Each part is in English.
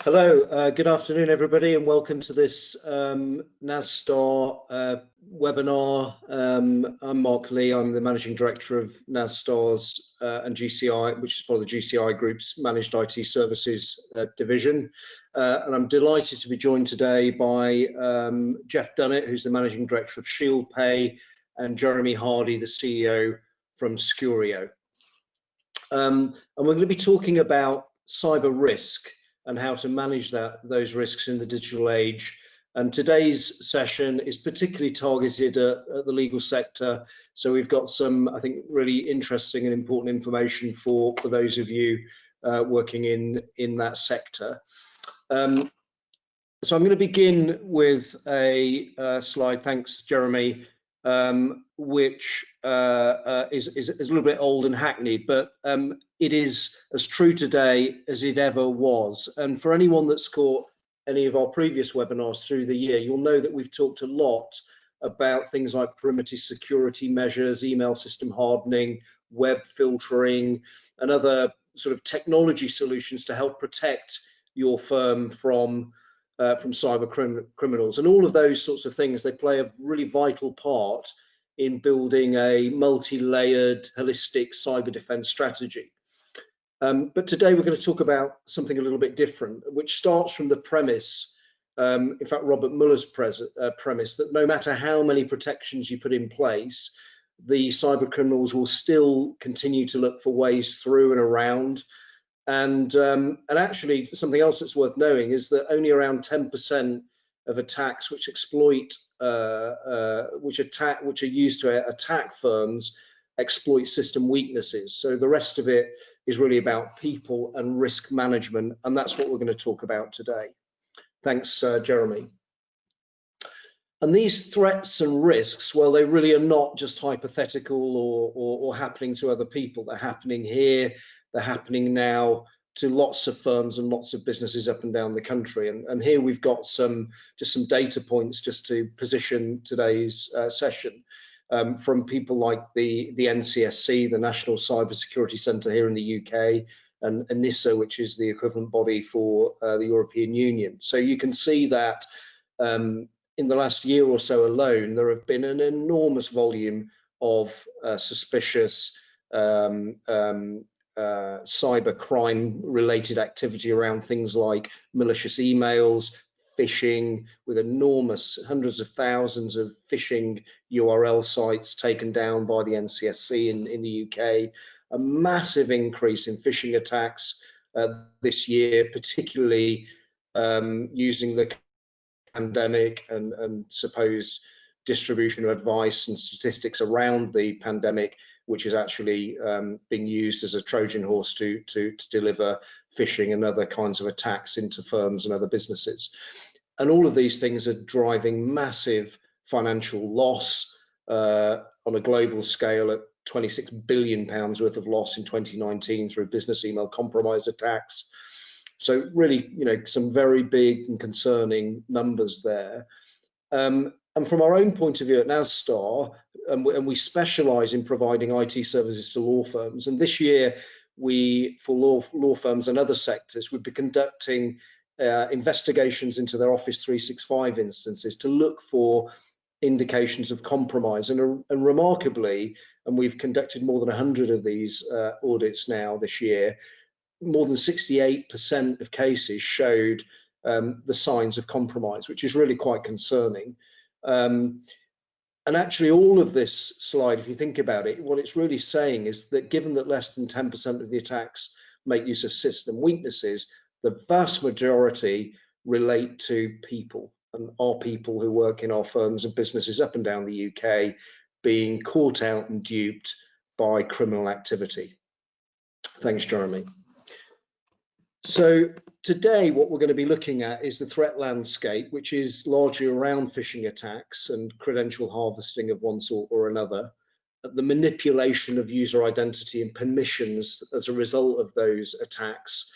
Hello, good afternoon, everybody, and welcome to this Nasstar webinar. I'm Mark Lee. I'm the Managing Director of Nasstar's and GCI, which is part of the GCI Group's Managed IT Services division. And I'm delighted to be joined today by Jeff Dunnett, who's the Managing Director of Shieldpay, and Jeremy Hardy, the CEO from Skurio. And we're going to be talking about cyber risk and how to manage those risks in the digital age. And today's session is particularly targeted at the legal sector. So we've got some, I think, really interesting and important information for those of you working in that sector. So I'm going to begin with a slide, thanks Jeremy, which is a little bit old and hackneyed, but it is as true today as it ever was. And for anyone that's caught any of our previous webinars through the year, you'll know that we've talked a lot about things like perimeter security measures, email system hardening, web filtering, and other sort of technology solutions to help protect your firm from cyber criminals. And all of those sorts of things, they play a really vital part in building a multi-layered, holistic cyber defense strategy. But today we're going to talk about something a little bit different, which starts from the premise, in fact, Robert Muller's premise, that no matter how many protections you put in place, the cyber criminals will still continue to look for ways through and around. And actually, something else that's worth knowing is that only around 10% of attacks which exploit, which are used to attack firms, exploit system weaknesses. So the rest of it is really about people and risk management, and that's what we're going to talk about today. Thanks, Jeremy. And these threats and risks, well, they really are not just hypothetical or happening to other people. They're happening here. They're happening now to lots of firms and lots of businesses up and down the country. And here we've got just some data points just to position today's session from people like the NCSC, the National Cybersecurity Centre here in the UK, and NISA, which is the equivalent body for the European Union. So you can see that in the last year or so alone, there have been an enormous volume of suspicious cyber crime related activity around things like malicious emails, phishing, with enormous hundreds of thousands of phishing URL sites taken down by the NCSC in the UK, a massive increase in phishing attacks this year, particularly using the pandemic and supposed distribution of advice and statistics around the pandemic, which is actually being used as a Trojan horse to deliver phishing and other kinds of attacks into firms and other businesses. And all of these things are driving massive financial loss on a global scale at £26 billion worth of loss in 2019 through business email compromise attacks. So really, some very big and concerning numbers there. And from our own point of view at Nasstar, and we specialize in providing IT services to law firms. And this year, for law firms and other sectors, we've been conducting investigations into their Office 365 instances to look for indications of compromise. And remarkably, and we've conducted more than 100 of these audits now this year, more than 68% of cases showed the signs of compromise, which is really quite concerning. And actually all of this slide, if you think about it, what it's really saying is that given that less than 10% of the attacks make use of system weaknesses, the vast majority relate to people, and are people who work in our firms and businesses up and down the UK being caught out and duped by criminal activity. Thanks, Jeremy. So today, what we're going to be looking at is the threat landscape, which is largely around phishing attacks and credential harvesting of one sort or another, the manipulation of user identity and permissions as a result of those attacks,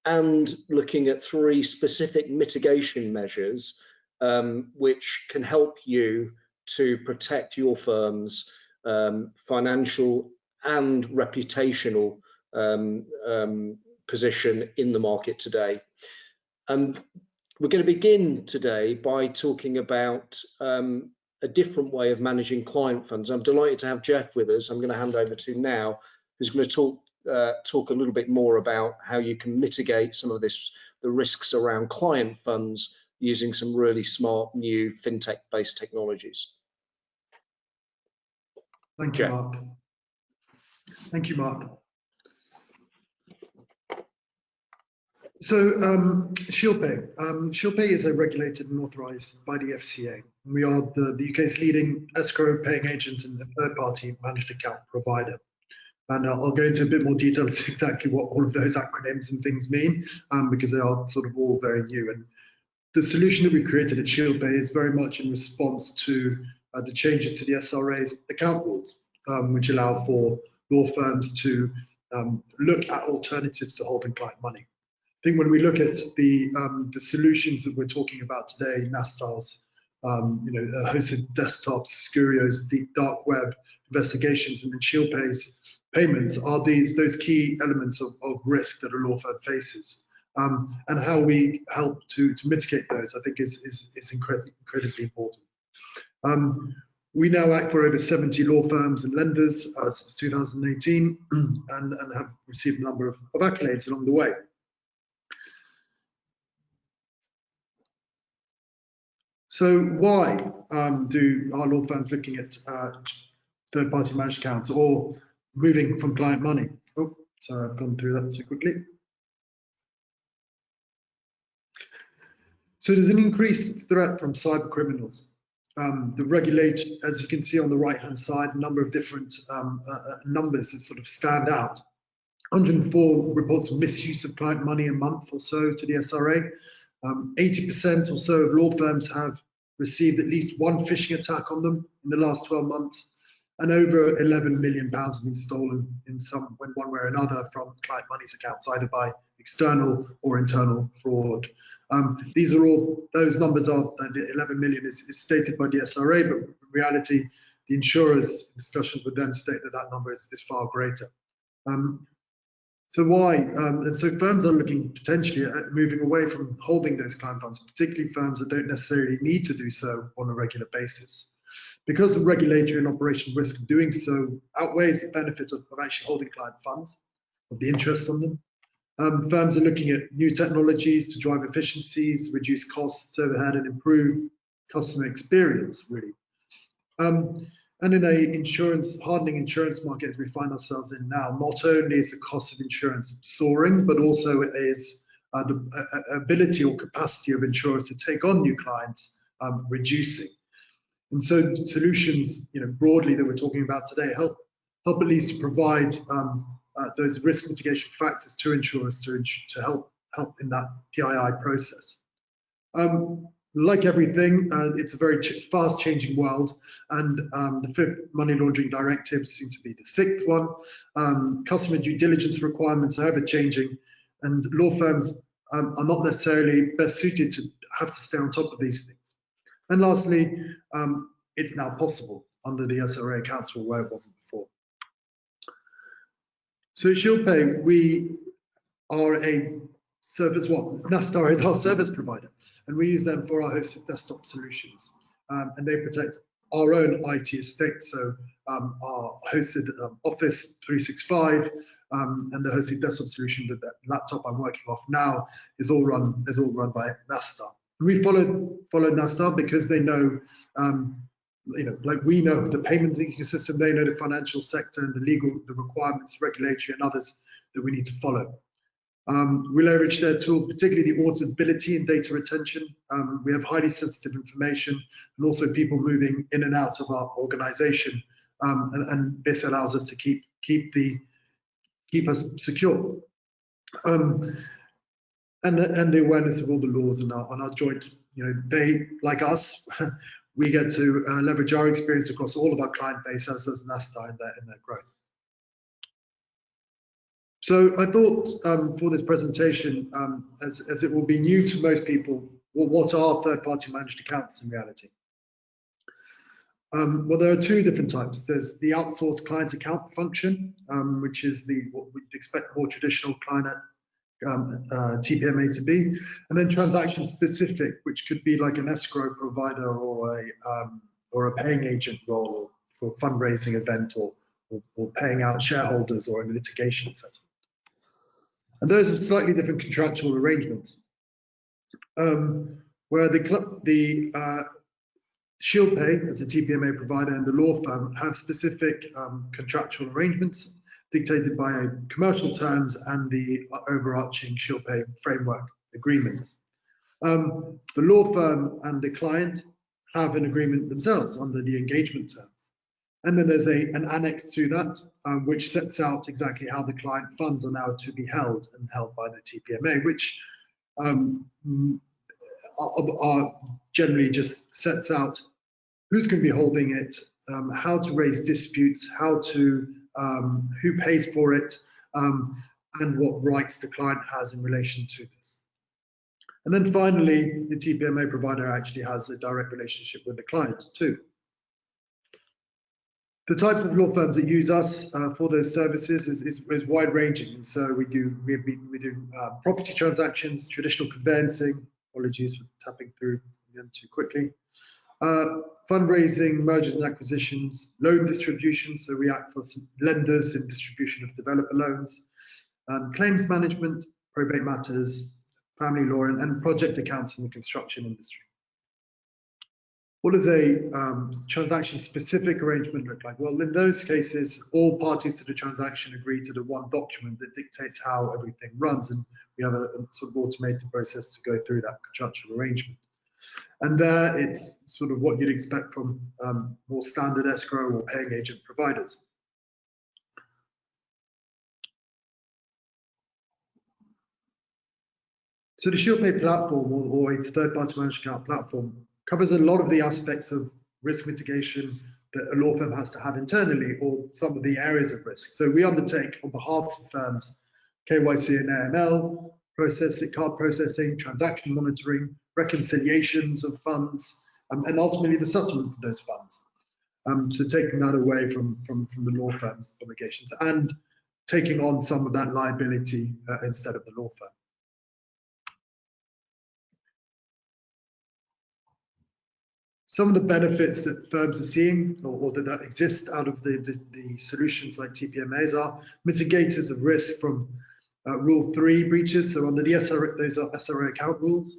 and looking at 3 specific mitigation measures which can help you to protect your firm's financial and reputational position in the market today. And we're going to begin today by talking about a different way of managing client funds. I'm delighted to have Jeff with us. I'm going to hand over to now, who's going to talk a little bit more about how you can mitigate some of the risks around client funds using some really smart new fintech-based technologies. Thank you, Mark. Thank you, Mark. So Shieldpay. Shieldpay is regulated and authorised by the FCA. We are the UK's leading escrow paying agent and third-party managed account provider. And I'll go into a bit more detail as to exactly what all of those acronyms and things mean, because they are sort of all very new. And the solution that we created at Shieldpay is very much in response to the changes to the SRA's account rules, which allow for law firms to look at alternatives to holding client money. I think when we look at the solutions that we're talking about today, Nasstar's, hosted desktops, Skurio's deep dark web investigations, and then Shieldpay's payments are those key elements of risk that a law firm faces, and how we help to mitigate those, I think, is incredibly important. We now act for over 70 law firms and lenders since 2018, and have received a number of accolades along the way. So why do our law firms looking at third-party managed accounts or moving from client money? Oh, sorry, I've gone through that too quickly. So there's an increased threat from cyber criminals. The regulation, as you can see on the right-hand side, a number of different numbers that sort of stand out. 104 reports of misuse of client money a month or so to the SRA. 80% or so of law firms have received at least one phishing attack on them in the last 12 months, and over £11 million have been stolen in one way or another from client money's accounts, either by external or internal fraud. These are all, those numbers are, the 11 million is stated by the SRA, but in reality, the insurers, in discussions with them, state that that number is far greater. So why? And so firms are looking potentially at moving away from holding those client funds, particularly firms that don't necessarily need to do so on a regular basis. Because the regulatory and operational risk of doing so outweighs the benefit of actually holding client funds, of the interest on them. Firms are looking at new technologies to drive efficiencies, reduce costs, overhead, and improve customer experience, really. And in a hardening insurance market as we find ourselves in now, not only is the cost of insurance soaring, but also is the ability or capacity of insurers to take on new clients reducing. And so solutions, broadly that we're talking about today help at least to provide those risk mitigation factors to insurers to help in that PII process. Like everything, it's a very fast changing world, and the 5th money laundering directive seems to be the 6th one. Customer due diligence requirements are ever changing, and law firms are not necessarily best suited to have to stay on top of these things. And lastly, it's now possible under the SRA accounts rule where it wasn't before. So at Shieldpay, we are a service, Nasstar is our service provider, and we use them for our hosted desktop solutions, and they protect our own IT estate. So our hosted Office 365 and the hosted desktop solution, that laptop I'm working off now, is all run by Nasstar. And we follow Nasstar because they know, like we know the payment ecosystem, they know the financial sector and the requirements, regulatory and others that we need to follow. We leverage their tool, particularly the auditability and data retention. We have highly sensitive information and also people moving in and out of our organization, and this allows us to keep us secure. And the awareness of all the laws on our joint, they, like us, we get to leverage our experience across all of our client base, as does Nasstar in their growth. So I thought for this presentation, as it will be new to most people, what are third-party managed accounts in reality? Well, there are two different types. There's the outsourced client account function, which is what we'd expect more traditional client TPMA to be, and then transaction specific, which could be like an escrow provider or a paying agent role for a fundraising event or paying out shareholders or in litigation settlement. And those are slightly different contractual arrangements. Where the Shieldpay as a TPMA provider and the law firm have specific contractual arrangements dictated by commercial terms and the overarching Shieldpay framework agreements. The law firm and the client have an agreement themselves under the engagement terms. And then there's an annex to that, which sets out exactly how the client funds are now to be held and held by the TPMA, which are generally just sets out who's going to be holding it, how to raise disputes, who pays for it, and what rights the client has in relation to this. And then finally, the TPMA provider actually has a direct relationship with the client too. The types of law firms that use us for those services is wide ranging, and so we do property transactions, traditional conveyancing. Apologies for tapping through again too quickly. Fundraising, mergers and acquisitions, loan distribution. So we act for some lenders in distribution of developer loans, claims management, probate matters, family law, and project accounts in the construction industry. What does a transaction-specific arrangement look like? Well, in those cases, all parties to the transaction agree to the one document that dictates how everything runs, and we have a sort of automated process to go through that contractual arrangement. And there, it's sort of what you'd expect from more standard escrow or paying agent providers. So the Shieldpay platform, or its third-party managed account platform, covers a lot of the aspects of risk mitigation that a law firm has to have internally, or some of the areas of risk. So we undertake on behalf of firms KYC and AML, card processing, transaction monitoring, reconciliations of funds, and ultimately the settlement of those funds. So taking that away from the law firm's obligations and taking on some of that liability instead of the law firm. Some of the benefits that firms are seeing or that exist out of the solutions like TPMAs are mitigators of risk from Rule 3 breaches. So under the SRA, those are SRA account rules.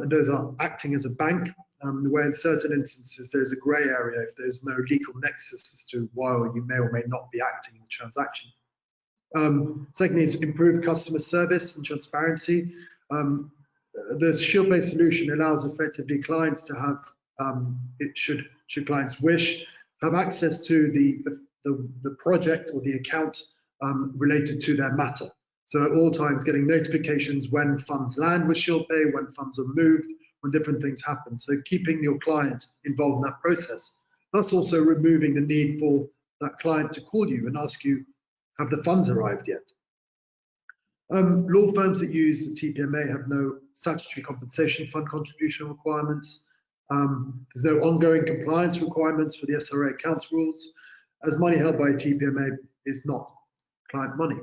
Those are acting as a bank, where in certain instances there's a grey area if there's no legal nexus as to why you may or may not be acting in the transaction. Secondly is improved customer service and transparency. The Shieldpay solution allows effectively clients to have, should clients wish, have access to the project or the account related to their matter. So at all times getting notifications when funds land with Shieldpay, when funds are moved, when different things happen. So keeping your client involved in that process. That's also removing the need for that client to call you and ask you, have the funds arrived yet? Law firms that use the TPMA have no statutory compensation fund contribution requirements. There's no ongoing compliance requirements for the SRA accounts rules, as money held by a TPMA is not client money.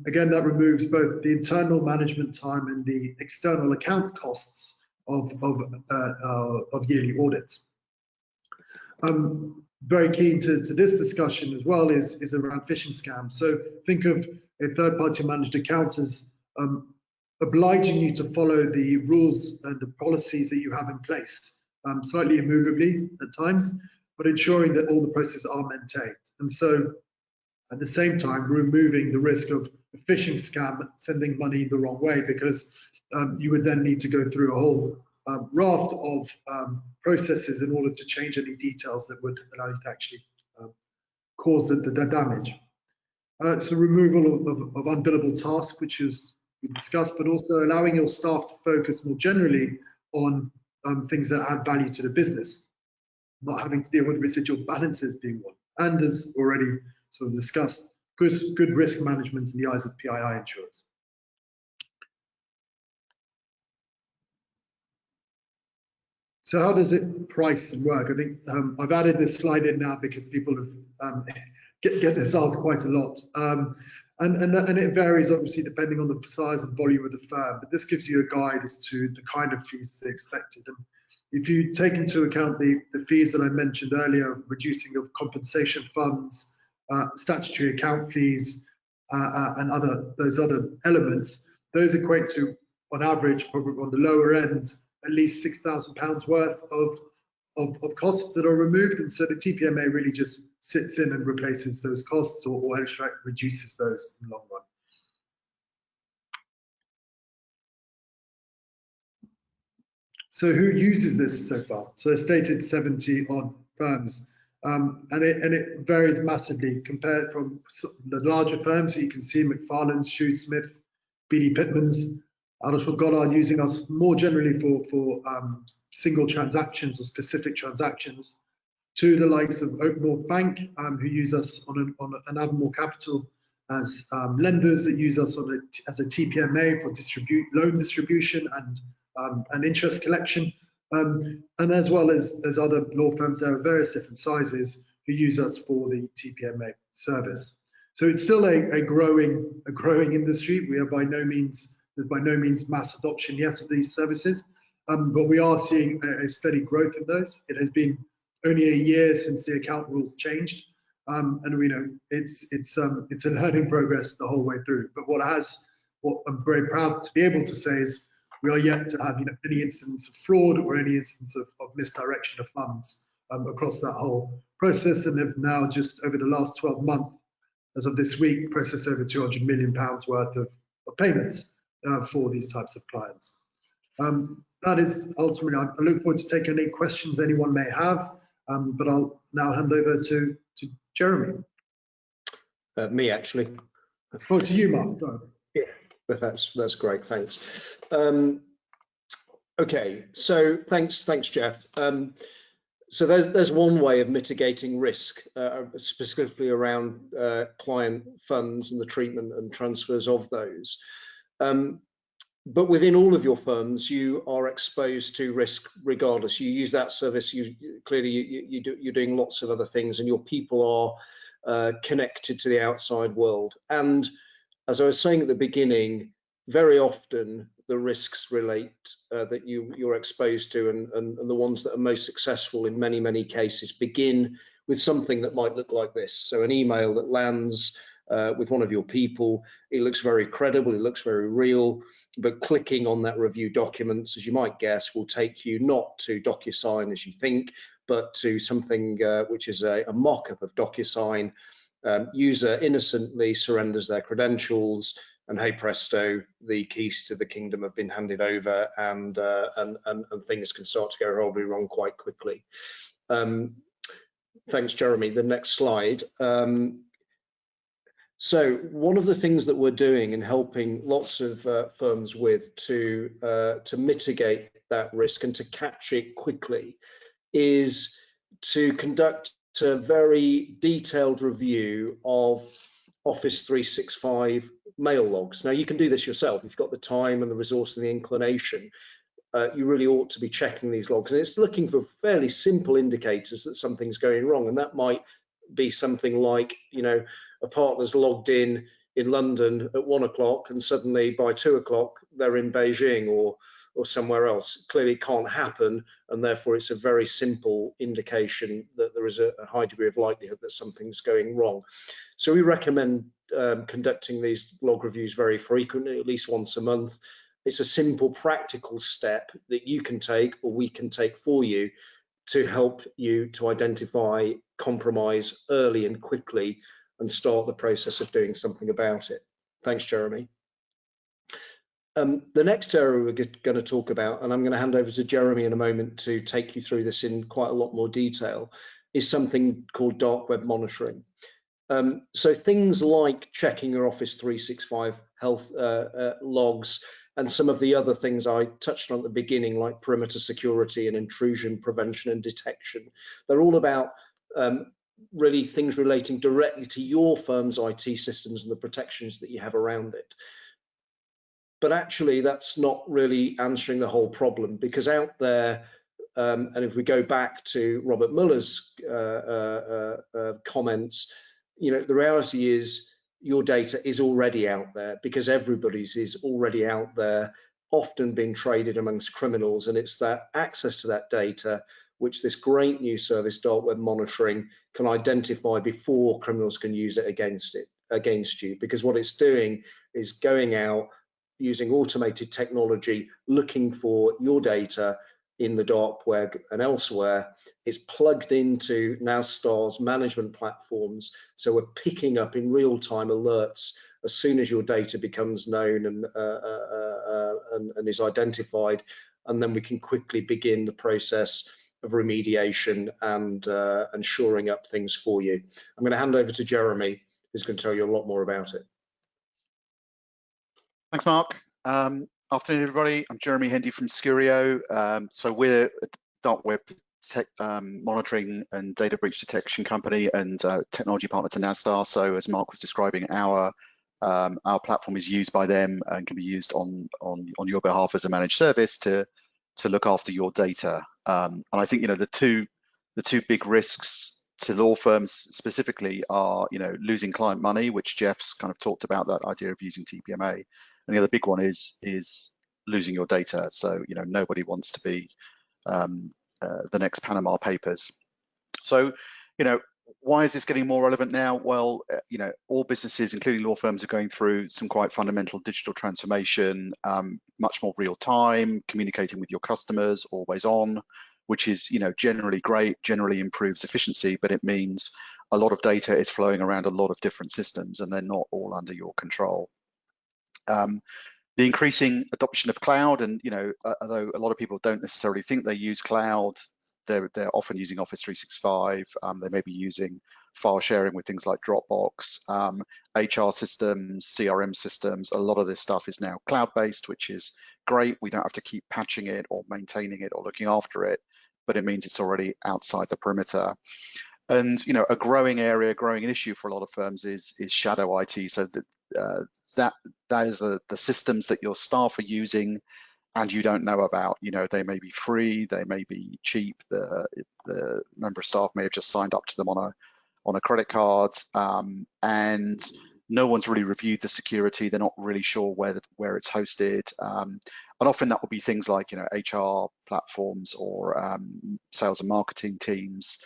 Again, that removes both the internal management time and the external account costs of yearly audits. Very keen to this discussion as well is around phishing scams. So think of a third-party managed account as obliging you to follow the rules and the policies that you have in place, slightly immovably at times, but ensuring that all the processes are maintained. And so at the same time, removing the risk of a phishing scam sending money the wrong way, because you would then need to go through a whole raft of processes in order to change any details that would allow you to actually cause the damage. So removal of unbillable tasks, which is we discussed, but also allowing your staff to focus more generally on things that add value to the business, not having to deal with residual balances being one. And as already sort of discussed, good risk management in the eyes of PII insurers. So how does it price and work? I think I've added this slide in now because people have get this asked quite a lot. And it varies obviously depending on the size and volume of the firm, but this gives you a guide as to the kind of fees they expected. And if you take into account the fees that I mentioned earlier, reducing of compensation funds, statutory account fees, and those other elements, those equate to, on average, probably on the lower end, at least £6,000 worth of costs that are removed. And so the TPMA really just sits in and replaces those costs, or in fact reduces those in the long run. So who uses this so far? So I stated 70 odd firms, and it varies massively compared from the larger firms. So you can see McFarland's, Shoesmith, BD Pittman's, Aldershot Goddard using us more generally for single transactions or specific transactions, to the likes of Oak North Bank, who use us on an Avamore Capital as lenders that use us as a TPMA for loan distribution and interest collection, and as well as other law firms. There are various different sizes who use us for the TPMA service. So it's still a growing industry. There's by no means mass adoption yet of these services, but we are seeing a steady growth of those. It has been only a year since the account rules changed, and we know it's a learning progress the whole way through. But what I'm very proud to be able to say is we are yet to have any instance of fraud or any instance of misdirection of funds across that whole process, and have now just over the last 12 months, as of this week, processed over £200 million worth of payments for these types of clients. That is ultimately, I look forward to taking any questions anyone may have, but I'll now hand over to Jeremy. Me, actually. Oh, to you, Mark, sorry. Yeah, but that's great, thanks. Okay, so thanks, Jeff. So there's one way of mitigating risk, specifically around client funds and the treatment and transfers of those. But within all of your firms, you are exposed to risk regardless. You use that service. You're doing lots of other things, and your people are connected to the outside world. And as I was saying at the beginning, very often the risks relate that you're exposed to, and the ones that are most successful in many cases begin with something that might look like this. So an email that lands with one of your people, it looks very credible, it looks very real, but clicking on that review documents, as you might guess, will take you not to DocuSign as you think, but to something which is a mock-up of DocuSign. User innocently surrenders their credentials, and hey presto, the keys to the kingdom have been handed over, and things can start to go horribly wrong quite quickly. Thanks, Jeremy. The next slide. So one of the things that we're doing and helping lots of firms with to mitigate that risk and to catch it quickly is to conduct a very detailed review of Office 365 mail logs. Now, you can do this yourself. If you've got the time and the resource and the inclination, you really ought to be checking these logs. And it's looking for fairly simple indicators that something's going wrong. And that might be something like, a partner's logged in London at 1 o'clock and suddenly by 2 o'clock they're in Beijing or somewhere else. Clearly it can't happen, and therefore it's a very simple indication that there is a high degree of likelihood that something's going wrong. So we recommend conducting these log reviews very frequently, at least once a month. It's a simple, practical step that you can take, or we can take for you, to help you to identify compromise early and quickly and start the process of doing something about it. Thanks, Jeremy. The next area we're going to talk about, and I'm going to hand over to Jeremy in a moment to take you through this in quite a lot more detail, is something called dark web monitoring. So things like checking your Office 365 health logs and some of the other things I touched on at the beginning, like perimeter security and intrusion prevention and detection. They're all about really things relating directly to your firm's IT systems and the protections that you have around it. But actually, that's not really answering the whole problem, because out there, and if we go back to Robert Muller's comments, the reality is your data is already out there, because everybody's is already out there, often being traded amongst criminals. And it's that access to that data which this great new service, dark web monitoring, can identify before criminals can use it against you. Because what it's doing is going out using automated technology, looking for your data in the dark web and elsewhere. It's plugged into Nasstar's management platforms, so we're picking up in real-time alerts as soon as your data becomes known and is identified, and then we can quickly begin the process of remediation and shoring up things for you. I'm going to hand over to Jeremy, who's going to tell you a lot more about it. Thanks, Mark. Afternoon, everybody. I'm Jeremy Hendy from Skurio. So we're a dark web tech, monitoring and data breach detection company and technology partner to Nasstar. So as Mark was describing, our platform is used by them and can be used on your behalf as a managed service to look after your data. And I think, you know, the two big risks to law firms specifically are, you know, losing client money, which Jeff's kind of talked about, that idea of using TPMA. And the other big one is losing your data. So, you know, nobody wants to be the next Panama Papers. So, you know, why is this getting more relevant now? Well, you know, all businesses, including law firms, are going through some quite fundamental digital transformation, much more real time, communicating with your customers, always on, which is, you know, generally great, generally improves efficiency, but it means a lot of data is flowing around a lot of different systems and they're not all under your control. The increasing adoption of cloud, and, you know, although a lot of people don't necessarily think they use cloud, they're often using Office 365. They may be using file sharing with things like Dropbox, HR systems, CRM systems. A lot of this stuff is now cloud-based, which is great. We don't have to keep patching it or maintaining it or looking after it, but it means it's already outside the perimeter. And, you know, a growing issue for a lot of firms is shadow IT. So that is the systems that your staff are using and you don't know about. You know, they may be free, they may be cheap. The member of staff may have just signed up to them on a credit card, and no one's really reviewed the security. They're not really sure where it's hosted, and often that will be things like, you know, HR platforms or sales and marketing teams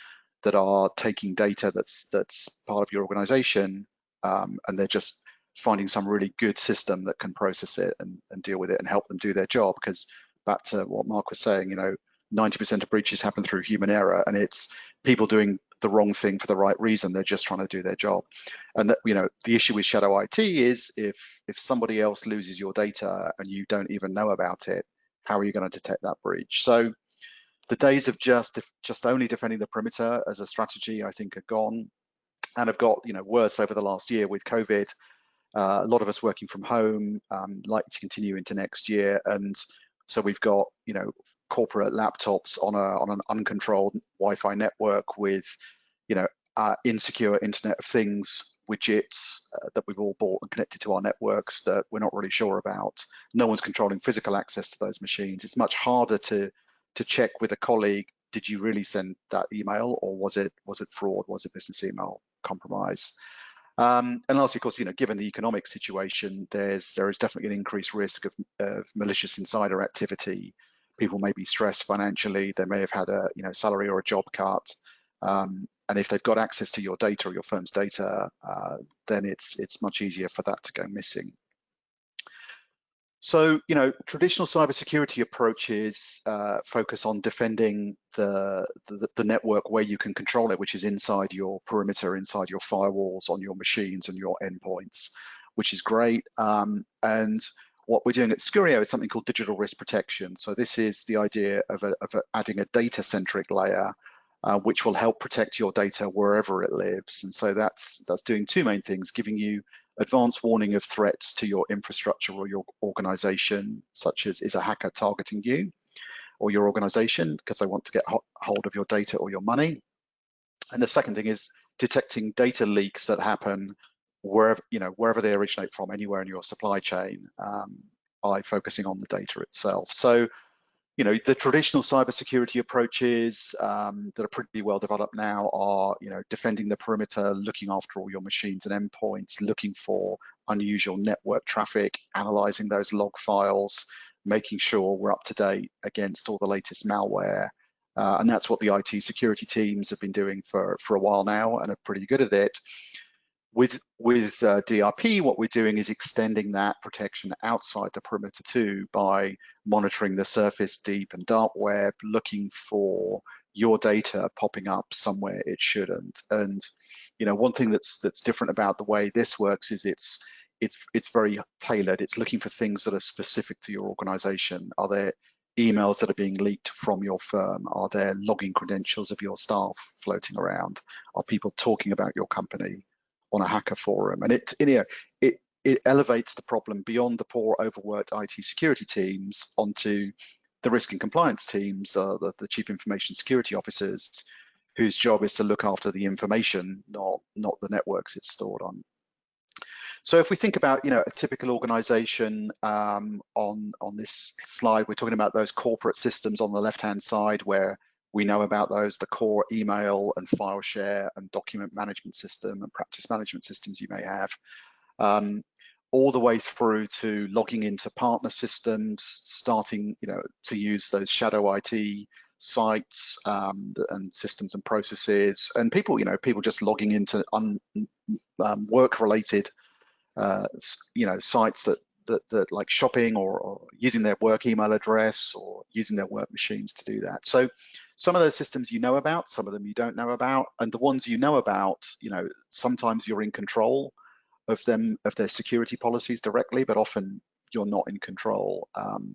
that are taking data that's part of your organization, and they're just finding some really good system that can process it and deal with it and help them do their job. Because back to what Mark was saying, you know, 90% of breaches happen through human error, and it's people doing the wrong thing for the right reason. They're just trying to do their job. And that, you know, the issue with shadow IT is if somebody else loses your data and you don't even know about it, how are you going to detect that breach? So the days of just only defending the perimeter as a strategy, I think, are gone, and have got, you know, worse over the last year with COVID. A lot of us working from home, likely to continue into next year, and so we've got, you know, corporate laptops on an uncontrolled Wi-Fi network with, you know, insecure Internet of Things widgets that we've all bought and connected to our networks that we're not really sure about. No one's controlling physical access to those machines. It's much harder to check with a colleague, did you really send that email, or was it fraud, was it business email compromise? And lastly, of course, you know, given the economic situation, there is definitely an increased risk of malicious insider activity. People may be stressed financially. They may have had a, you know, salary or a job cut, and if they've got access to your data or your firm's data, then it's much easier for that to go missing. So, you know, traditional cybersecurity approaches focus on defending the network where you can control it, which is inside your perimeter, inside your firewalls, on your machines and your endpoints, which is great. And what we're doing at Skurio is something called digital risk protection. So this is the idea of adding a data-centric layer, which will help protect your data wherever it lives. And so that's doing two main things: giving you advanced warning of threats to your infrastructure or your organization, such as, is a hacker targeting you or your organization because they want to get hold of your data or your money. And the second thing is detecting data leaks that happen wherever they originate from, anywhere in your supply chain, by focusing on the data itself. So You know, the traditional cybersecurity approaches that are pretty well developed now are, you know, defending the perimeter, looking after all your machines and endpoints, looking for unusual network traffic, analyzing those log files, making sure we're up to date against all the latest malware. And that's what the IT security teams have been doing for a while now and are pretty good at it. With DRP, what we're doing is extending that protection outside the perimeter too, by monitoring the surface, deep and dark web, looking for your data popping up somewhere it shouldn't. And you know, one thing that's different about the way this works is it's very tailored. It's looking for things that are specific to your organization. Are there emails that are being leaked from your firm? Are there login credentials of your staff floating around? Are people talking about your company on a hacker forum? And it elevates the problem beyond the poor, overworked IT security teams onto the risk and compliance teams, the chief information security officers, whose job is to look after the information, not the networks it's stored on. So if we think about, you know, a typical organization on this slide, we're talking about those corporate systems on the left-hand side where we know about those, the core email and file share and document management system and practice management systems you may have, all the way through to logging into partner systems, starting, you know, to use those shadow IT sites and systems and processes, and people, you know, people just logging into work-related, you know, sites that like shopping or using their work email address or using their work machines to do that. So some of those systems you know about, some of them you don't know about, and the ones you know about, you know, sometimes you're in control of them, of their security policies directly, but often you're not in control.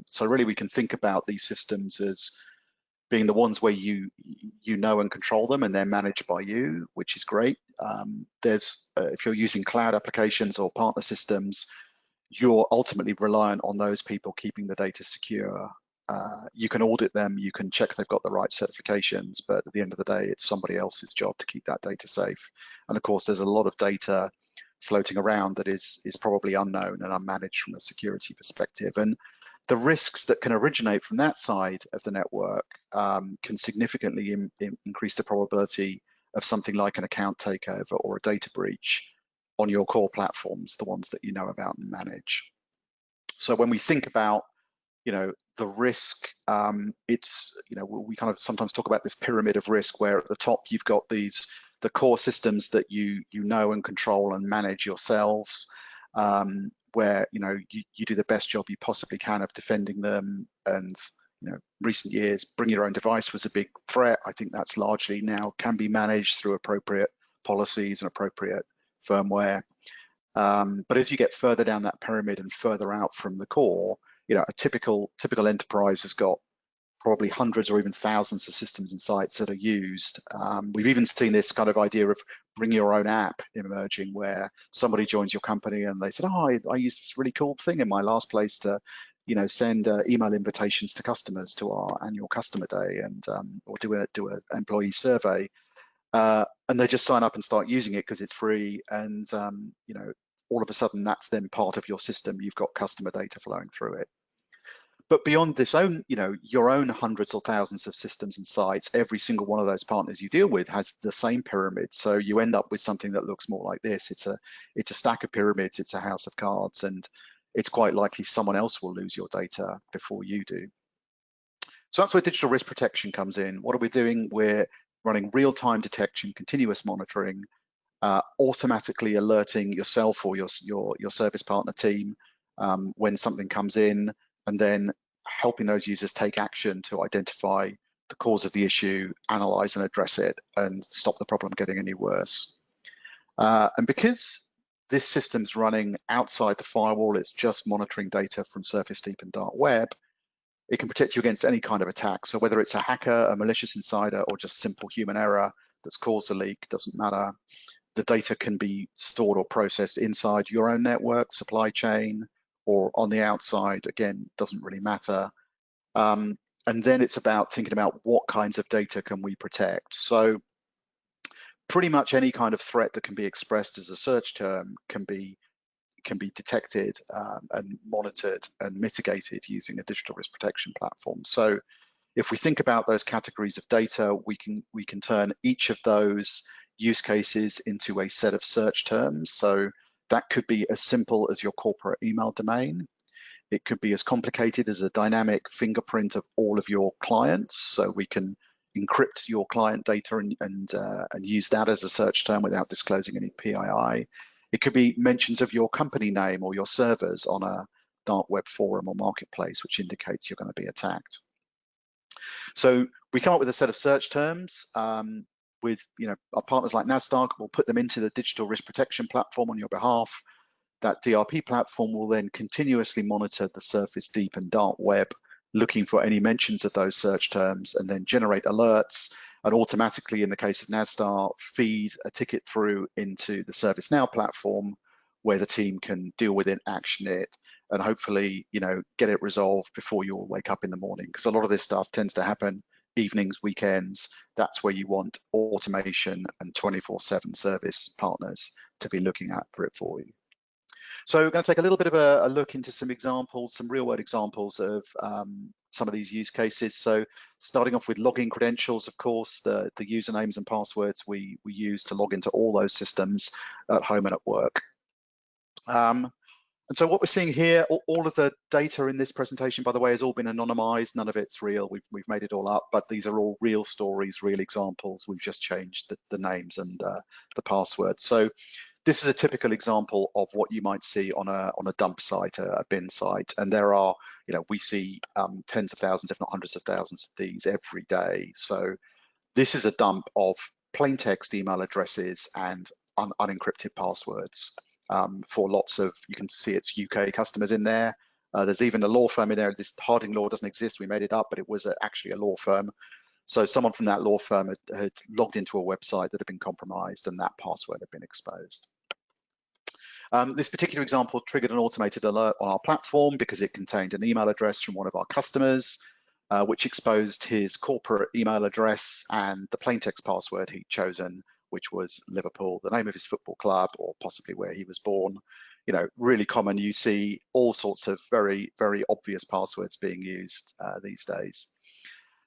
So really we can think about these systems as being the ones where you know and control them and they're managed by you, which is great. There's if you're using cloud applications or partner systems, you're ultimately reliant on those people keeping the data secure. You can audit them, you can check they've got the right certifications, but at the end of the day, it's somebody else's job to keep that data safe. And of course, there's a lot of data floating around that is probably unknown and unmanaged from a security perspective. And the risks that can originate from that side of the network can significantly increase the probability of something like an account takeover or a data breach on your core platforms, the ones that you know about and manage. So when we think about, you know, the risk, it's, you know, we kind of sometimes talk about this pyramid of risk where at the top you've got the core systems that you know and control and manage yourselves, where, you know, you do the best job you possibly can of defending them. And, you know, recent years, bring your own device was a big threat. I think that's largely now can be managed through appropriate policies and appropriate firmware. But as you get further down that pyramid and further out from the core, you know, a typical enterprise has got probably hundreds or even thousands of systems and sites that are used. We've even seen this kind of idea of bring your own app emerging, where somebody joins your company and they said, oh, I used this really cool thing in my last place to, you know, send email invitations to customers to our annual customer day, and or do an employee survey. And they just sign up and start using it because it's free, and you know, all of a sudden that's then part of your system. You've got customer data flowing through it. But beyond this own, you know, your own hundreds or thousands of systems and sites, every single one of those partners you deal with has the same pyramid. So you end up with something that looks more like this. It's a stack of pyramids, it's a house of cards, and it's quite likely someone else will lose your data before you do. So that's where digital risk protection comes in. What are we doing? We're running real-time detection, continuous monitoring, automatically alerting yourself or your service partner team when something comes in, and then helping those users take action to identify the cause of the issue, analyze and address it, and stop the problem getting any worse. And because this system's running outside the firewall, it's just monitoring data from surface, deep and dark web, it can protect you against any kind of attack. So whether it's a hacker, a malicious insider, or just simple human error that's caused a leak, doesn't matter. The data can be stored or processed inside your own network, supply chain, or on the outside. Again, doesn't really matter. And then it's about thinking about what kinds of data can we protect. So pretty much any kind of threat that can be expressed as a search term can be can be detected and monitored and mitigated using a digital risk protection platform. So if we think about those categories of data, we can turn each of those use cases into a set of search terms. So that could be as simple as your corporate email domain. It could be as complicated as a dynamic fingerprint of all of your clients. So we can encrypt your client data and use that as a search term without disclosing any PII. It could be mentions of your company name or your servers on a dark web forum or marketplace, which indicates you're going to be attacked. So we come up with a set of search terms with our partners like Nasstar. We'll put them into the digital risk protection platform on your behalf. That DRP platform will then continuously monitor the surface, deep and dark web, looking for any mentions of those search terms, and then generate alerts and automatically, in the case of Nasstar, feed a ticket through into the ServiceNow platform where the team can deal with it, action it, and hopefully, get it resolved before you all wake up in the morning. Because a lot of this stuff tends to happen evenings, weekends. That's where you want automation and 24/7 service partners to be looking at for it for you. So we're going to take a little bit of a look into some examples, some real world examples of some of these use cases. So starting off with login credentials, of course, the usernames and passwords we use to log into all those systems at home and at work. And so what we're seeing here, all of the data in this presentation, by the way, has all been anonymized. None of it's real. We've made it all up, but these are all real stories, real examples. We've just changed the names and the passwords. So this is a typical example of what you might see on a dump site, a bin site. And there are, we see tens of thousands, if not hundreds of thousands of these every day. So this is a dump of plain text email addresses and unencrypted passwords. For lots of, you can see it's UK customers in there. There's even a law firm in there. This Harding Law doesn't exist. We made it up, but it was actually a law firm. So someone from that law firm had logged into a website that had been compromised and that password had been exposed. This particular example triggered an automated alert on our platform because it contained an email address from one of our customers, which exposed his corporate email address and the plain text password he'd chosen, which was Liverpool, the name of his football club, or possibly where he was born. Really common. You see all sorts of very, very obvious passwords being used these days.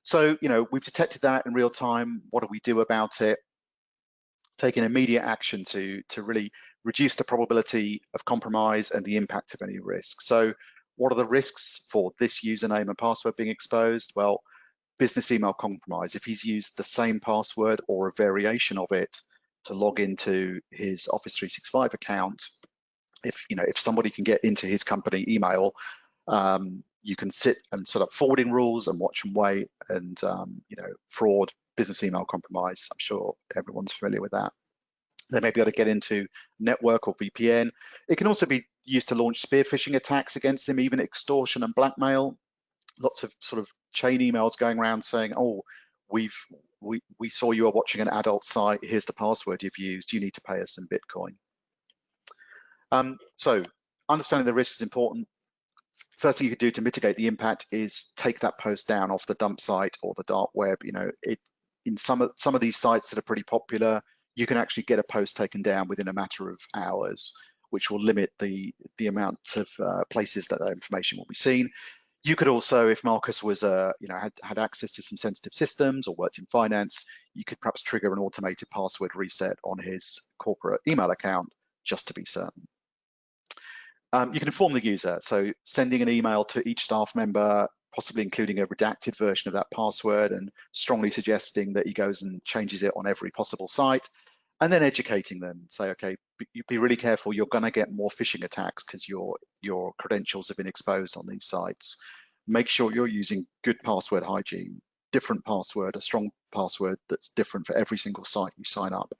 So, we've detected that in real time. What do we do about it? Taking immediate action to really reduce the probability of compromise and the impact of any risk. So what are the risks for this username and password being exposed? Well, business email compromise. If he's used the same password or a variation of it to log into his Office 365 account, if somebody can get into his company email, you can sit and set up forwarding rules and watch and wait, and fraud, business email compromise. I'm sure everyone's familiar with that. They may be able to get into network or VPN. It can also be used to launch spear phishing attacks against him, even extortion and blackmail. Lots of sort of chain emails going around saying, oh, we saw you are watching an adult site. Here's the password you've used. You need to pay us some Bitcoin. So understanding the risk is important. First thing you could do to mitigate the impact is take that post down off the dump site or the dark web. In some of these sites that are pretty popular, you can actually get a post taken down within a matter of hours, which will limit the amount of places that information will be seen. You could also, if Marcus was had access to some sensitive systems or worked in finance, you could perhaps trigger an automated password reset on his corporate email account just to be certain. You can inform the user, so sending an email to each staff member, possibly including a redacted version of that password and strongly suggesting that he goes and changes it on every possible site, and then educating them. Say, okay, be really careful, you're gonna get more phishing attacks because your credentials have been exposed on these sites. Make sure you're using good password hygiene, different password, a strong password that's different for every single site you sign up.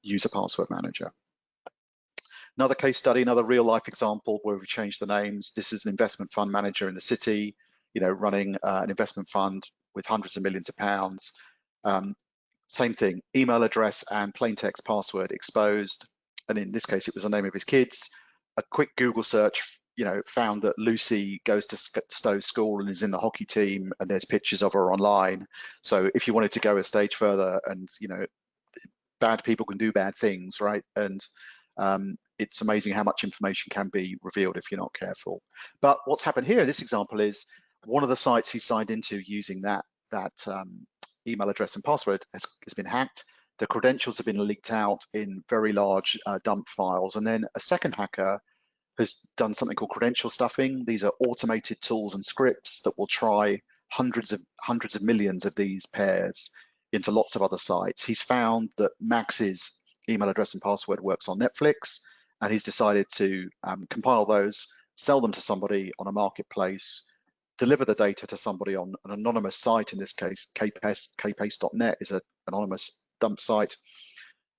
Use a password manager. Another case study, another real life example where we changed the names. This is an investment fund manager in the city, running an investment fund with hundreds of millions of pounds. Same thing, email address and plain text password exposed. And in this case, it was the name of his kids. A quick Google search, found that Lucy goes to Stowe School and is in the hockey team, and there's pictures of her online. So if you wanted to go a stage further, and bad people can do bad things, right? And it's amazing how much information can be revealed if you're not careful. But what's happened here in this example is one of the sites he signed into using that email address and password has been hacked. The credentials have been leaked out in very large dump files, and then a second hacker has done something called credential stuffing. These are automated tools and scripts that will try hundreds of millions of these pairs into lots of other sites. He's found that Max's email address and password works on Netflix, and he's decided to compile those, sell them to somebody on a marketplace, deliver the data to somebody on an anonymous site. In this case, kpaste.net is an anonymous dump site.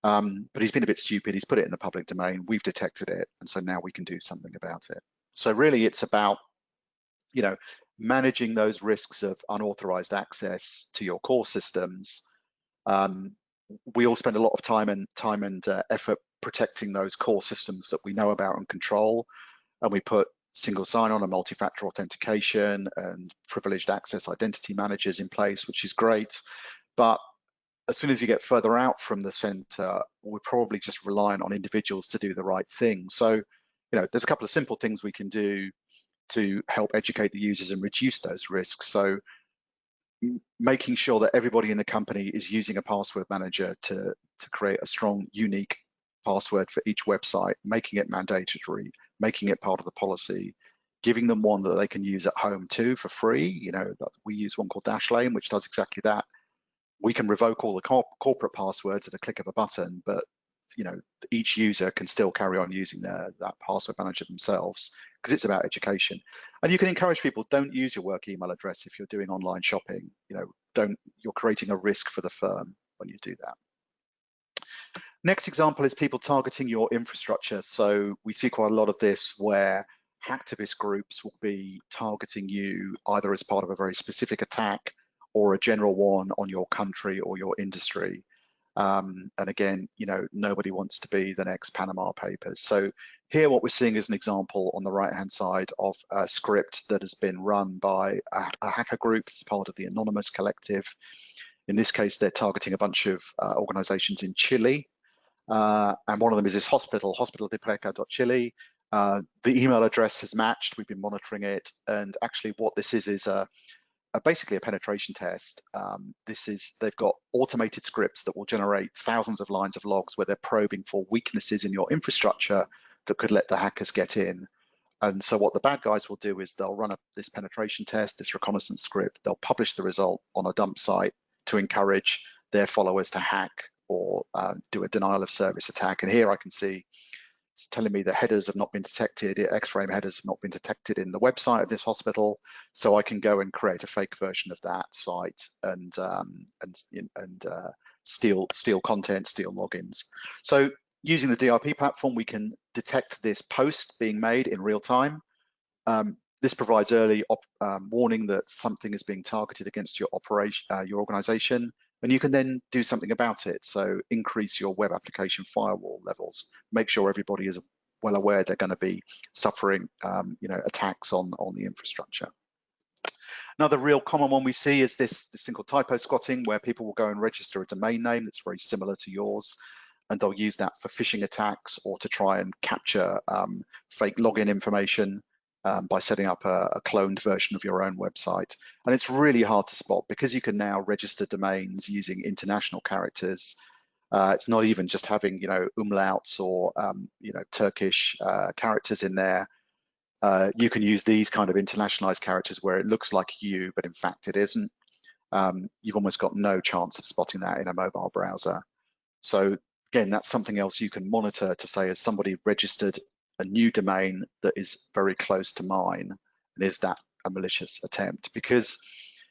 But he's been a bit stupid. He's put it in the public domain. We've detected it, and so now we can do something about it. So really, it's about, you know, managing those risks of unauthorized access to your core systems. We all spend a lot of time and effort protecting those core systems that we know about and control, and we put single sign-on and multi-factor authentication and privileged access identity managers in place, which is great. But as soon as you get further out from the center, we're probably just relying on individuals to do the right thing. So, you know, there's a couple of simple things we can do to help educate the users and reduce those risks. So making sure that everybody in the company is using a password manager to create a strong, unique password for each website, making it mandatory, making it part of the policy, giving them one that they can use at home too for free. You know, we use one called Dashlane, which does exactly that. We can revoke all the corporate passwords at a click of a button, but you know, each user can still carry on using that password manager themselves, because it's about education. And you can encourage people, don't use your work email address if you're doing online shopping. You know, you're creating a risk for the firm when you do that. Next example is people targeting your infrastructure. So we see quite a lot of this where hacktivist groups will be targeting you either as part of a very specific attack or a general one on your country or your industry. And again, you know, nobody wants to be the next Panama Papers. So here what we're seeing is an example on the right-hand side of a script that has been run by a hacker group that's part of the Anonymous Collective. In this case, they're targeting a bunch of organizations in Chile. And one of them is this hospital, hospitaldepreca.chile. The email address has matched. We've been monitoring it. And actually what this is basically a penetration test. They've got automated scripts that will generate thousands of lines of logs where they're probing for weaknesses in your infrastructure that could let the hackers get in. And so what the bad guys will do is they'll run this penetration test, this reconnaissance script, they'll publish the result on a dump site to encourage their followers to hack or do a denial of service attack. And here I can see it's telling me that headers have not been detected, X-frame headers have not been detected in the website of this hospital, so I can go and create a fake version of that site and steal content, steal logins. So using the DRP platform, we can detect this post being made in real time. This provides early warning that something is being targeted against your organization, and you can then do something about it. So increase your web application firewall levels. Make sure everybody is well aware they're going to be suffering, you know, attacks on the infrastructure. Another real common one we see is this thing called typo squatting, where people will go and register a domain name that's very similar to yours, and they'll use that for phishing attacks or to try and capture fake login information by setting up a cloned version of your own website. And it's really hard to spot because you can now register domains using international characters. It's not even just having, you know, umlauts or, you know, Turkish characters in there. You can use these kind of internationalized characters where it looks like you, but in fact it isn't. You've almost got no chance of spotting that in a mobile browser. So again, that's something else you can monitor to say, has somebody registered a new domain that is very close to mine, and is that a malicious attempt? Because,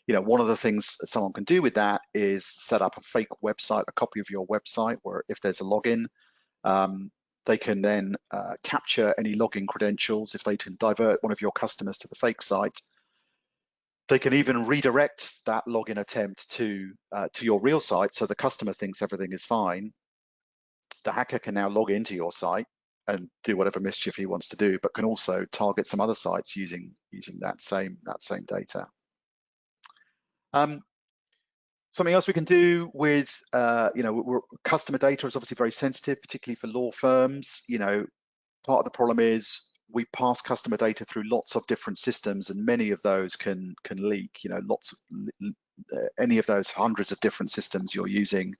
you know, one of the things that someone can do with that is set up a fake website, a copy of your website, where if there's a login, they can then capture any login credentials. If they can divert one of your customers to the fake site, they can even redirect that login attempt to your real site, so the customer thinks everything is fine. The hacker can now log into your site and do whatever mischief he wants to do, but can also target some other sites using that same data. Something else we can do with, customer data is obviously very sensitive, particularly for law firms. Part of the problem is we pass customer data through lots of different systems, and many of those can leak. Any of those hundreds of different systems you're using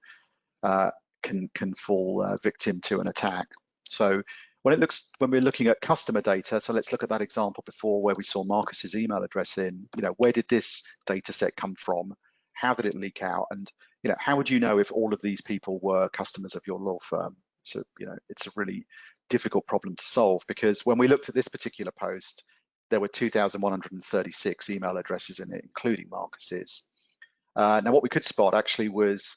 can fall victim to an attack. So when we're looking at customer data, so let's look at that example before where we saw Marcus's email address in. Where did this data set come from? How did it leak out? And how would you know if all of these people were customers of your law firm? So it's a really difficult problem to solve, because when we looked at this particular post, there were 2,136 email addresses in it, including Marcus's. Now, what we could spot actually was,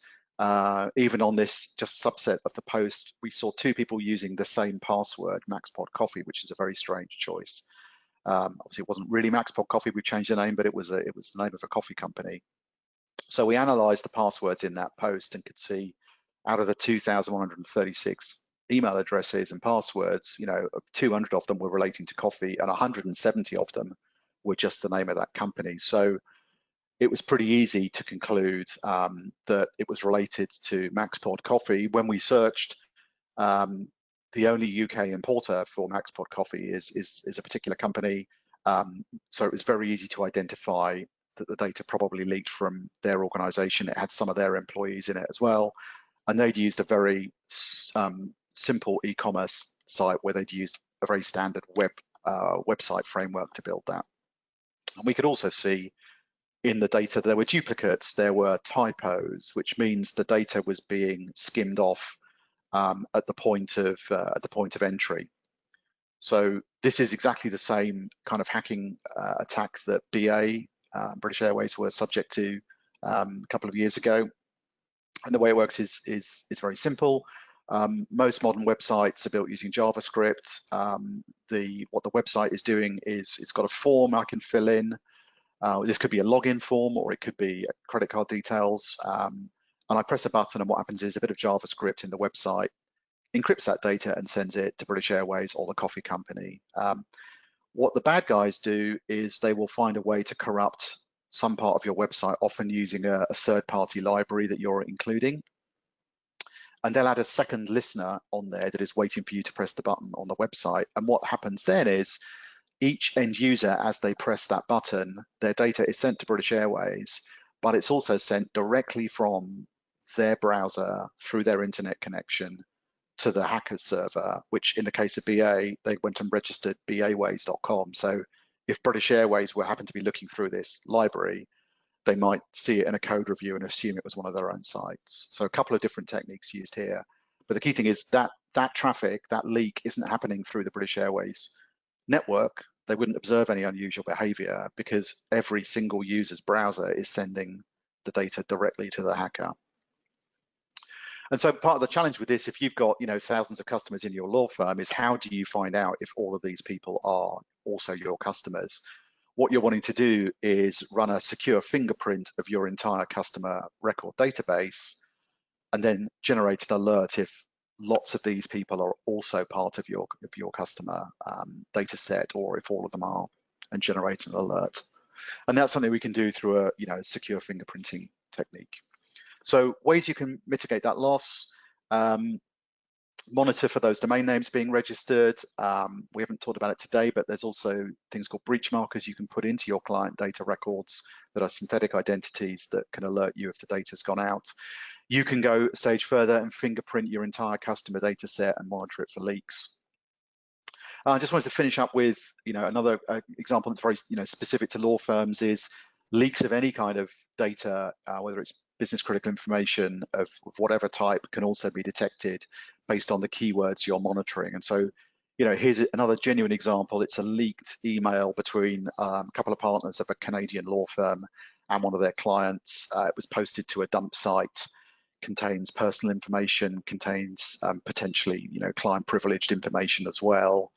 even on this just subset of the post, we saw 2 people using the same password, MaxPod Coffee, which is a very strange choice. Obviously, it wasn't really MaxPod Coffee, we changed the name, but it was the name of a coffee company. So we analyzed the passwords in that post and could see out of the 2,136 email addresses and passwords, 200 of them were relating to coffee and 170 of them were just the name of that company. So it was pretty easy to conclude that it was related to MaxPod Coffee. When we searched, the only UK importer for MaxPod Coffee is a particular company. So it was very easy to identify that the data probably leaked from their organization. It had some of their employees in it as well. And they'd used a very simple e-commerce site where they'd used a very standard website framework to build that. And we could also see in the data there were duplicates, there were typos, which means the data was being skimmed off at the point of entry. So this is exactly the same kind of hacking attack that BA, British Airways, were subject to a couple of years ago. And the way it works is very simple. Most modern websites are built using JavaScript. What the website is doing is it's got a form I can fill in. This could be a login form, or it could be credit card details. And I press a button, and what happens is a bit of JavaScript in the website encrypts that data and sends it to British Airways or the coffee company. What the bad guys do is they will find a way to corrupt some part of your website, often using a third-party library that you're including. And they'll add a second listener on there that is waiting for you to press the button on the website. And what happens then is each end user, as they press that button, their data is sent to British Airways, but it's also sent directly from their browser through their internet connection to the hacker's server, which in the case of BA, they went and registered baways.com. So if British Airways were happen to be looking through this library, they might see it in a code review and assume it was one of their own sites. So a couple of different techniques used here. But the key thing is that traffic, that leak, isn't happening through the British Airways network. They wouldn't observe any unusual behavior because every single user's browser is sending the data directly to the hacker. And so part of the challenge with this, if you've got thousands of customers in your law firm, is how do you find out if all of these people are also your customers? What you're wanting to do is run a secure fingerprint of your entire customer record database and then generate an alert if lots of these people are also part of your customer data set, or if all of them are, and generate an alert. And that's something we can do through a secure fingerprinting technique. So ways you can mitigate that loss: monitor for those domain names being registered. We haven't talked about it today, but there's also things called breach markers you can put into your client data records that are synthetic identities that can alert you if the data's gone out. You can go a stage further and fingerprint your entire customer data set and monitor it for leaks. I just wanted to finish up with another example that's very specific to law firms is leaks of any kind of data, whether it's business critical information of whatever type, can also be detected based on the keywords you're monitoring. And so, here's another genuine example. It's a leaked email between a couple of partners of a Canadian law firm and one of their clients. It was posted to a dump site, contains personal information, contains potentially, client privileged information as well.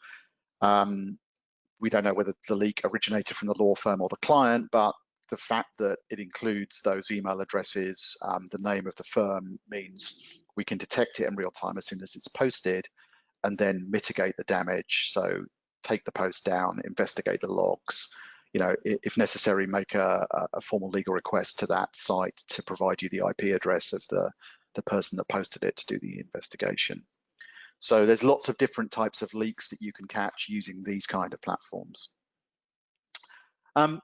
We don't know whether the leak originated from the law firm or the client, but the fact that it includes those email addresses, the name of the firm, means we can detect it in real time as soon as it's posted and then mitigate the damage. So take the post down, investigate the logs, if necessary, make a formal legal request to that site to provide you the IP address of the person that posted it to do the investigation. So there's lots of different types of leaks that you can catch using these kind of platforms.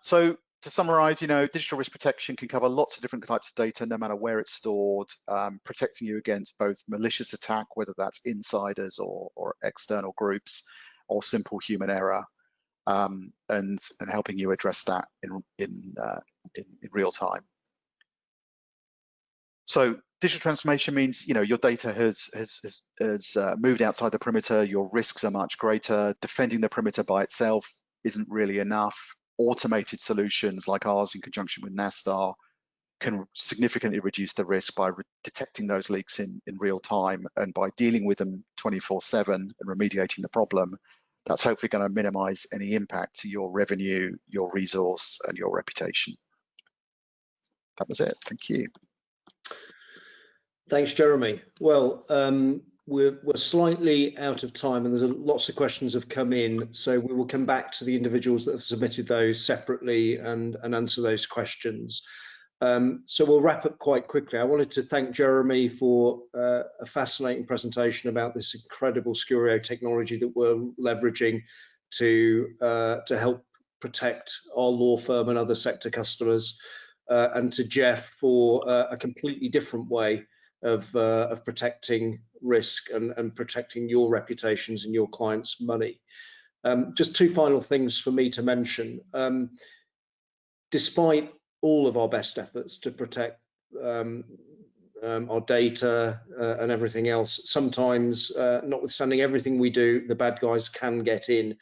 So to summarize, digital risk protection can cover lots of different types of data, no matter where it's stored, protecting you against both malicious attack, whether that's insiders or external groups, or simple human error, and helping you address that in real time. So digital transformation means, your data has moved outside the perimeter. Your risks are much greater. Defending the perimeter by itself isn't really enough. Automated solutions like ours in conjunction with Nasstar can significantly reduce the risk by detecting those leaks in real time, and by dealing with them 24/7 and remediating the problem. That's hopefully going to minimize any impact to your revenue, your resource, and your reputation. That was it. Thank you. Thanks, Jeremy. Well, we're slightly out of time, and there's lots of questions have come in, so we will come back to the individuals that have submitted those separately and answer those questions. So we'll wrap up quite quickly. I wanted to thank Jeremy for a fascinating presentation about this incredible Skurio technology that we're leveraging to help protect our law firm and other sector customers, and to Jeff for a completely different way of protecting risk and protecting your reputations and your clients' money. Just two final things for me to mention. Despite all of our best efforts to protect our data and everything else, sometimes, notwithstanding everything we do, the bad guys can get in.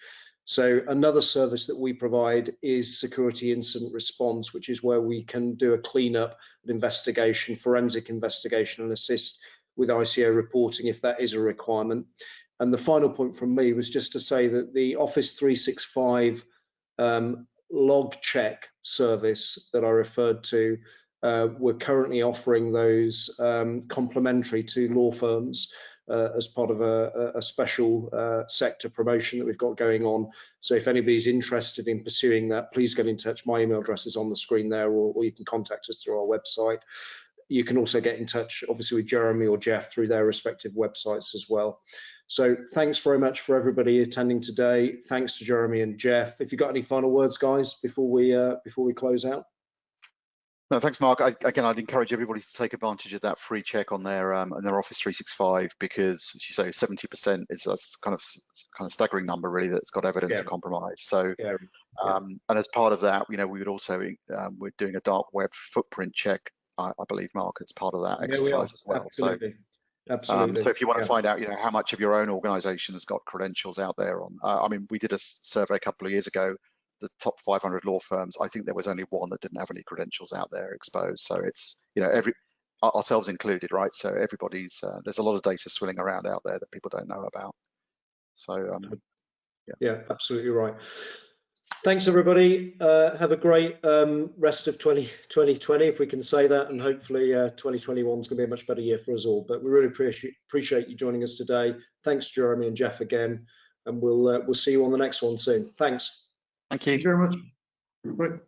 So another service that we provide is security incident response, which is where we can do a cleanup, an investigation, forensic investigation, and assist with ICO reporting if that is a requirement. And the final point from me was just to say that the Office 365 log check service that I referred to, we're currently offering those complimentary to law firms as part of a special sector promotion that we've got going on. So if anybody's interested in pursuing that, please get in touch. My email address is on the screen there, or you can contact us through our website. You can also get in touch, obviously, with Jeremy or Jeff through their respective websites as well. So thanks very much for everybody attending today. Thanks to Jeremy and Jeff. If you've got any final words, guys, before we close out. No, thanks, Mark. Again, I'd encourage everybody to take advantage of that free check on their Office 365, because, as you say, 70% is kind of staggering number, really, that's got evidence of compromise. So, and as part of that, we would also we're doing a dark web footprint check, I believe, Mark, as part of that exercise as well. Absolutely. So, Absolutely. So if you want to find out, how much of your own organisation has got credentials out there on, I mean, we did a survey a couple of years ago. The top 500 law firms, I think there was only one that didn't have any credentials out there exposed. So it's, ourselves included, right? So everybody's, there's a lot of data swirling around out there that people don't know about. So, yeah, absolutely right. Thanks, everybody. Have a great rest of 2020, if we can say that, and hopefully 2021 is going to be a much better year for us all. But we really appreciate you joining us today. Thanks, Jeremy and Jeff, again, and we'll see you on the next one soon. Thanks. Thank you. Thank you very much. Bye.